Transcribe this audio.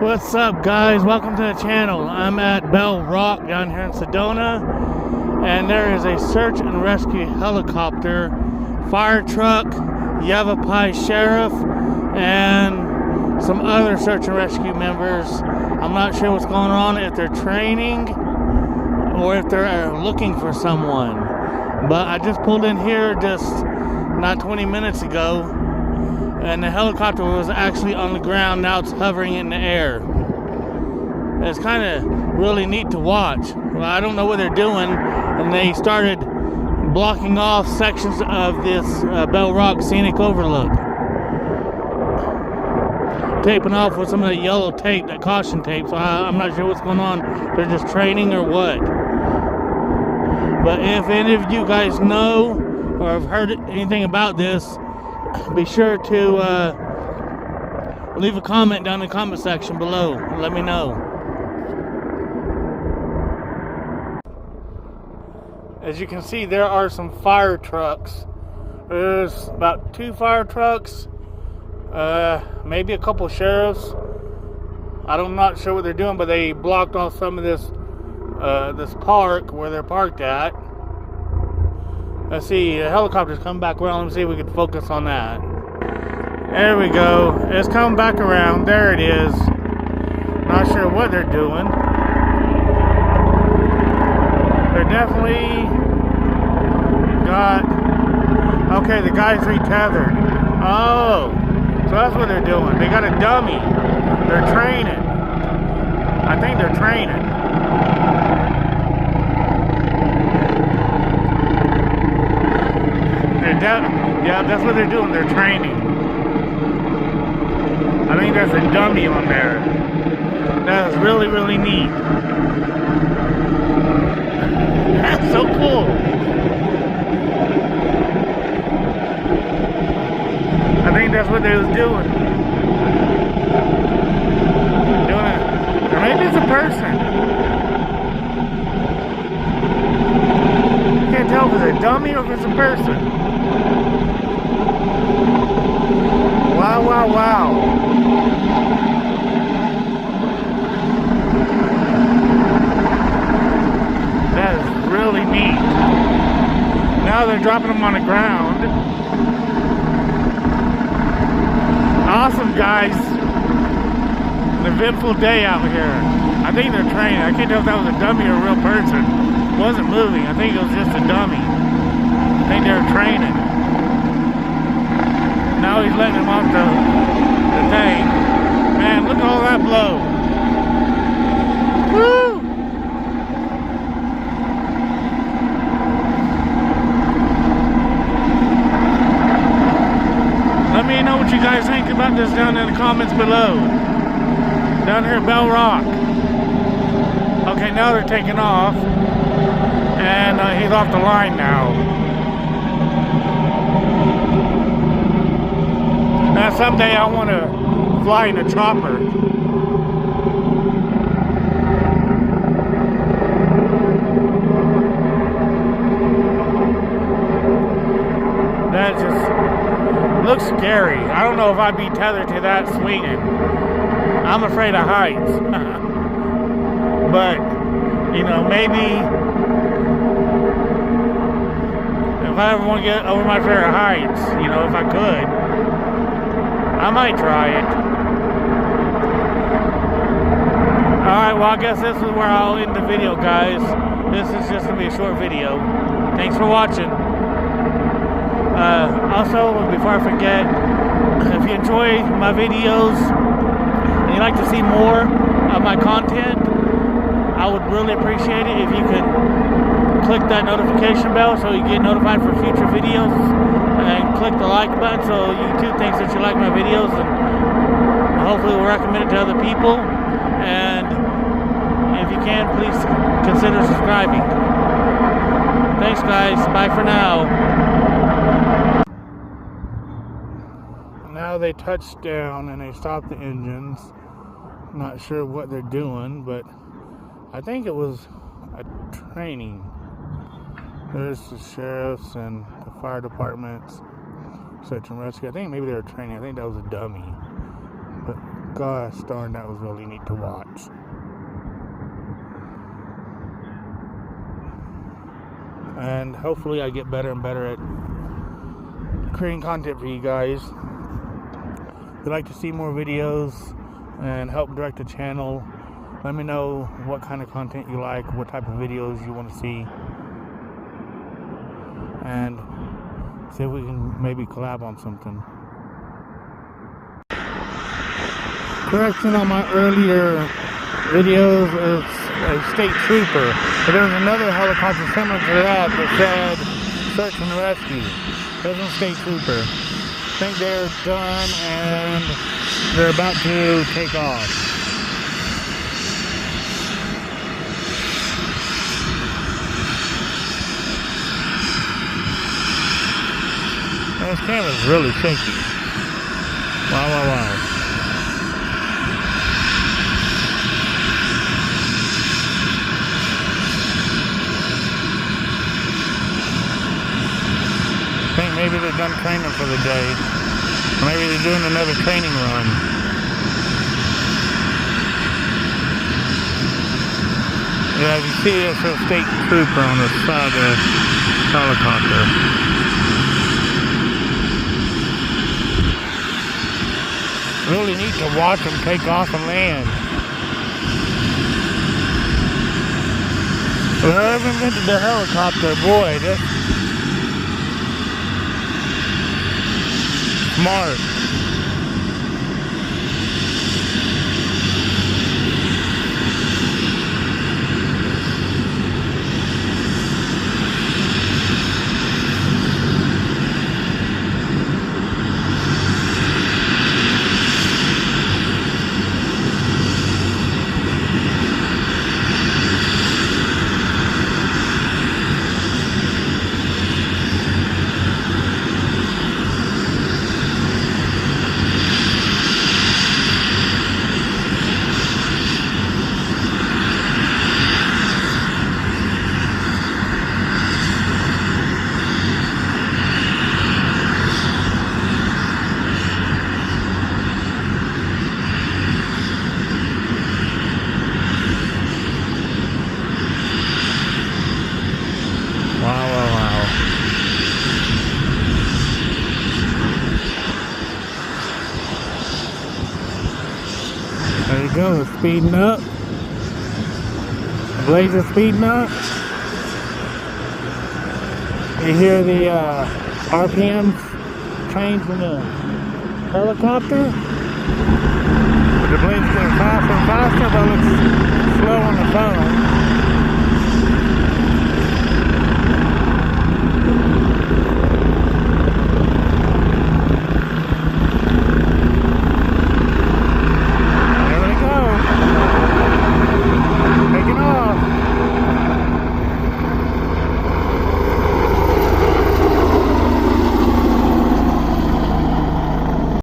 What's up, guys? Welcome to the channel. I'm at Bell Rock down here in Sedona, and there is a search and rescue helicopter, fire truck, Yavapai Sheriff, and some other search and rescue members. I'm not sure what's going on, if they're training or if they're looking for someone. But I just pulled in here just not 20 minutes ago, and the helicopter was actually on the ground. Now it's hovering in the air. It's kind of really neat to watch. Well, I don't know what they're doing, and they started blocking off sections of this Bell Rock Scenic Overlook, taping off with some of the yellow tape, that caution tape. So I'm not sure what's going on. They're just training or what. But if any of you guys know or have heard anything about this, be sure to leave a comment down in the comment section below. Let me know. As you can see, there are some fire trucks. There's about 2 fire trucks, maybe a couple sheriffs. I'm not sure what they're doing, but they blocked off some of this park where they're parked at. Let's see, the helicopter's coming back around. Let me see if we can focus on that. There we go. It's coming back around. There it is. Not sure what they're doing. They're definitely got... Okay, the guy's retethered. Oh, so that's what they're doing. They got a dummy. They're training. I think they're training. Yeah, that's what they're doing. They're training. I think there's a dummy on there. That is really, really neat. That's so cool. I think that's what they was doing. Doing it. Or maybe it's a person. You can't tell if it's a dummy or if it's a person. Wow, wow, wow. That is really neat. Now they're dropping them on the ground. Awesome, guys. An eventful day out here. I think they're training. I can't tell if that was a dummy or a real person. It wasn't moving. I think it was just a dummy. I think they were training. Now he's letting him off the thing. Man, look at all that blow. Woo! Let me know what you guys think about this down in the comments below. Down here at Bell Rock. Okay, now they're taking off. And he's off the line now. Now someday I want to fly in a chopper. That just looks scary. I don't know if I'd be tethered to that swinging. I'm afraid of heights. But, you know, maybe if I ever want to get over my fear of heights, you know, if I could, I might try it. Alright, well, I guess this is where I'll end the video, guys. This is just going to be a short video. Thanks for watching. Also, before I forget, if you enjoy my videos and you'd like to see more of my content, I would really appreciate it if you could click that notification bell so you get notified for future videos, and click the like button so YouTube thinks that you like my videos, and hopefully will recommend it to other people. And if you can, please consider subscribing. Thanks, guys. Bye for now. Now they touched down and they stopped the engines. Not sure what they're doing, but I think it was a training. There's the sheriffs and the fire departments, search and rescue. I think maybe they were training. I think that was a dummy. But Gosh darn, that was really neat to watch. And hopefully I get better and better at creating content for you guys. If you'd like to see more videos and help direct the channel, let me know what kind of content you like, what type of videos you want to see, and see if we can maybe collab on something. Correction on my earlier videos, it's a state trooper, but there was another helicopter similar to that that said search and rescue. There's a state trooper. I think they're done and they're about to take off. This camera's really shaky. Wow, wow, wow. I think maybe they're done training for the day. Or maybe they're doing another training run. Yeah, you see there's a state trooper on the side of the helicopter. Really neat to watch them take off and land. Whoever invented the helicopter, boy, that's smart. There you go, it's speeding up. The blades are speeding up. You hear the RPMs change in the helicopter. The blades getting faster and faster, but it looks slow on the phone.